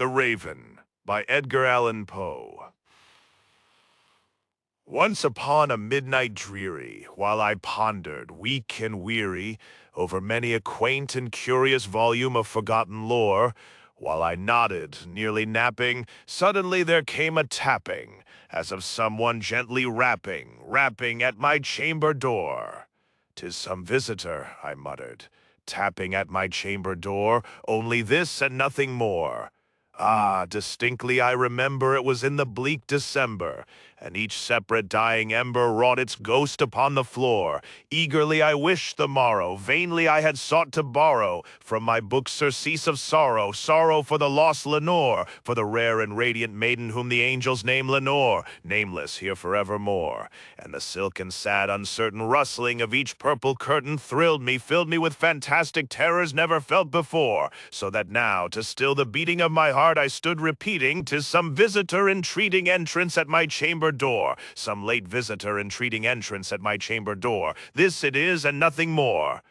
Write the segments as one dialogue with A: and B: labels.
A: The Raven by Edgar Allan Poe. Once upon a midnight dreary, while I pondered, weak and weary, over many a quaint and curious volume of forgotten lore, while I nodded, nearly napping, suddenly there came a tapping, as of someone gently rapping at my chamber door. "'Tis some visitor," I muttered, "tapping at my chamber door, only this and nothing more." Ah, distinctly I remember it was in the bleak December, and each separate dying ember wrought its ghost upon the floor. Eagerly I wished the morrow, vainly I had sought to borrow from my book surcease of sorrow, sorrow for the lost Lenore, for the rare and radiant maiden whom the angels name Lenore, nameless here forevermore. And the silken, sad, uncertain rustling of each purple curtain thrilled me, filled me with fantastic terrors never felt before, so that now, to still the beating of my heart, I stood repeating, "'Tis some visitor entreating entrance at my chamber door, some late visitor entreating entrance at my chamber door. This it is, and nothing more."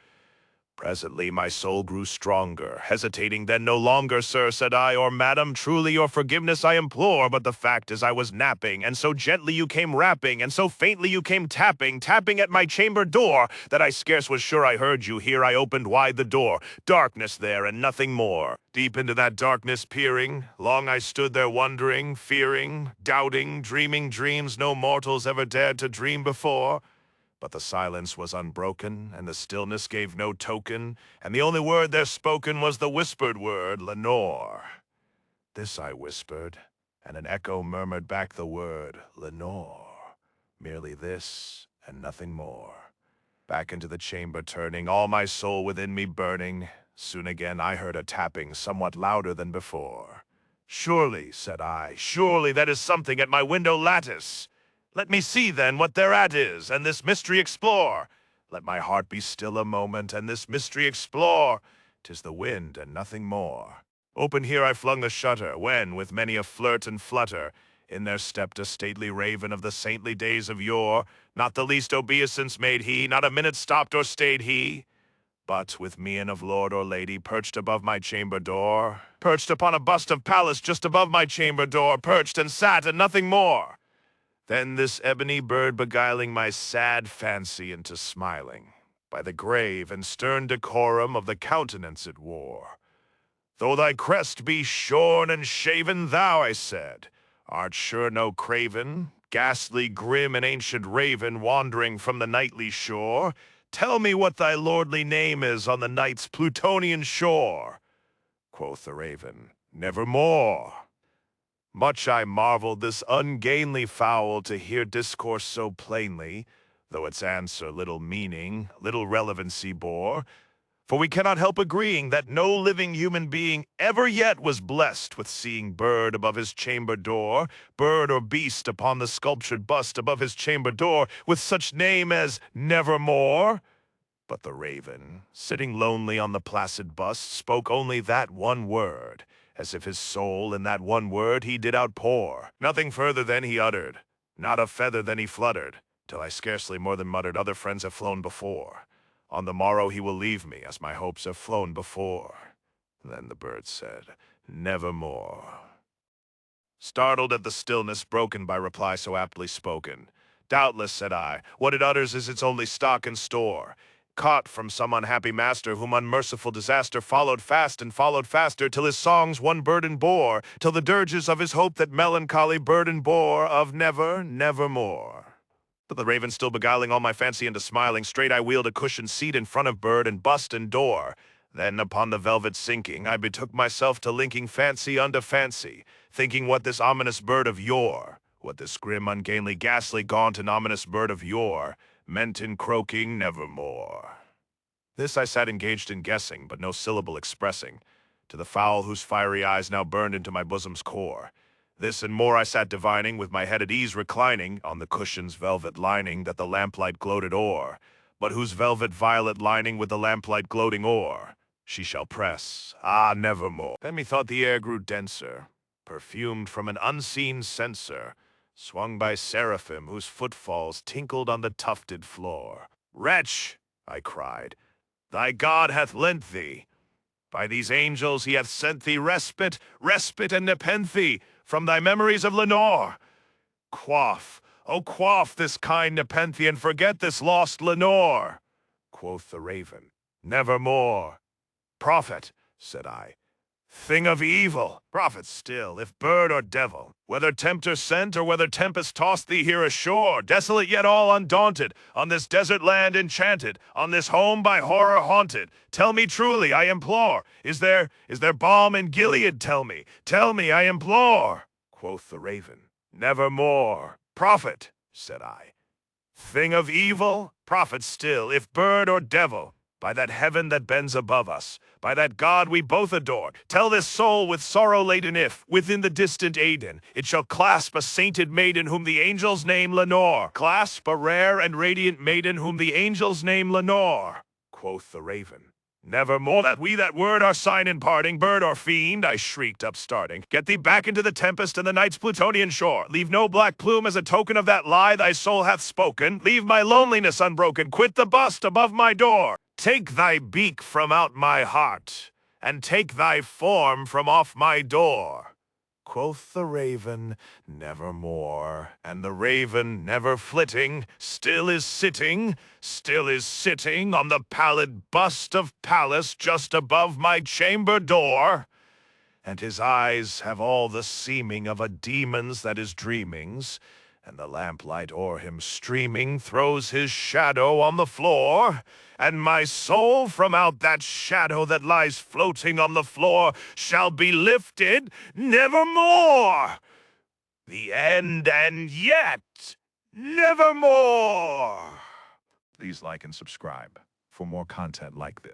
A: Presently my soul grew stronger, hesitating then no longer, "Sir," said I, "or madam, truly your forgiveness I implore, but the fact is I was napping, and so gently you came rapping, and so faintly you came tapping at my chamber door, that I scarce was sure I heard you. Here I opened wide the door, darkness there and nothing more. Deep into that darkness peering, long I stood there wondering, fearing, doubting, dreaming dreams no mortals ever dared to dream before. But the silence was unbroken, and the stillness gave no token, and the only word there spoken was the whispered word, "Lenore." This I whispered, and an echo murmured back the word, "Lenore." Merely this, and nothing more. Back into the chamber turning, all my soul within me burning, soon again I heard a tapping somewhat louder than before. "Surely," said I, "surely that is something at my window lattice. Let me see, then, what thereat is, and this mystery explore. Let my heart be still a moment, and this mystery explore. 'Tis the wind, and nothing more." Open here I flung the shutter, when, with many a flirt and flutter, in there stepped a stately raven of the saintly days of yore. Not the least obeisance made he, not a minute stopped or stayed he, but, with mien of lord or lady, perched above my chamber door, perched upon a bust of Pallas just above my chamber door, perched and sat, and nothing more. Then this ebony bird beguiling my sad fancy into smiling, by the grave and stern decorum of the countenance it wore. "Though thy crest be shorn and shaven, thou," I said, "art sure no craven, ghastly, grim, and ancient raven, wandering from the nightly shore. Tell me what thy lordly name is on the night's Plutonian shore." Quoth the raven, "Nevermore." Much I marveled this ungainly fowl to hear discourse so plainly, though its answer little meaning, little relevancy bore. For we cannot help agreeing that no living human being ever yet was blessed with seeing bird above his chamber door, bird or beast upon the sculptured bust above his chamber door, with such name as Nevermore. But the raven, sitting lonely on the placid bust, spoke only that one word, as if his soul in that one word he did outpour. Nothing further then he uttered, not a feather then he fluttered, till I scarcely more than muttered, "Other friends have flown before. On the morrow he will leave me, as my hopes have flown before." Then the bird said, "Nevermore." Startled at the stillness broken by reply so aptly spoken, "Doubtless," said I, "what it utters is its only stock and store, caught from some unhappy master whom unmerciful disaster followed fast and followed faster, till his songs one burden bore, till the dirges of his hope that melancholy burden bore, of never, nevermore." But the raven still beguiling all my fancy into smiling, straight I wheeled a cushioned seat in front of bird and bust and door. Then upon the velvet sinking, I betook myself to linking fancy unto fancy, thinking what this ominous bird of yore, what this grim, ungainly, ghastly, gaunt, and ominous bird of yore, meant in croaking "Nevermore." This I sat engaged in guessing, but no syllable expressing, to the fowl whose fiery eyes now burned into my bosom's core. This and more I sat divining, with my head at ease reclining on the cushion's velvet lining that the lamplight gloated o'er, but whose velvet violet lining with the lamplight gloating o'er she shall press, ah, nevermore. Then methought the air grew denser, perfumed from an unseen censer, swung by seraphim whose footfalls tinkled on the tufted floor. "Wretch," I cried, "thy God hath lent thee." By these angels he hath sent thee respite, respite and nepenthe from thy memories of Lenore. Quaff, oh quaff this kind nepenthe, and forget this lost Lenore. Quoth the raven, Nevermore. Prophet, said I, thing of evil, prophet still, if bird or devil, whether tempter sent or whether tempest tossed thee here ashore, desolate yet all undaunted, on this desert land enchanted, on this home by horror haunted, tell me truly, I implore, is there balm in Gilead, tell me, I implore? Quoth the raven, Nevermore. Prophet, said I, thing of evil, prophet still, if bird or devil, by that heaven that bends above us, by that God we both adore, tell this soul with sorrow laden if, within the distant Aden, it shall clasp a sainted maiden whom the angels name Lenore. Clasp a rare and radiant maiden whom the angels name Lenore. Quoth the raven, Nevermore. That we that word our sign in parting, bird or fiend, I shrieked upstarting. Get thee back into the tempest and the night's Plutonian shore. Leave no black plume as a token of that lie thy soul hath spoken. Leave my loneliness unbroken. Quit the bust above my door. Take thy beak from out my heart, and take thy form from off my door. Quoth the raven, Nevermore. And the raven, never flitting, still is sitting on the pallid bust of Pallas just above my chamber door. And his eyes have all the seeming of a demon's that is dreamings, and the lamplight o'er him streaming throws his shadow on the floor, and my soul from out that shadow that lies floating on the floor shall be lifted nevermore. The end, and yet nevermore. Please like and subscribe for more content like this.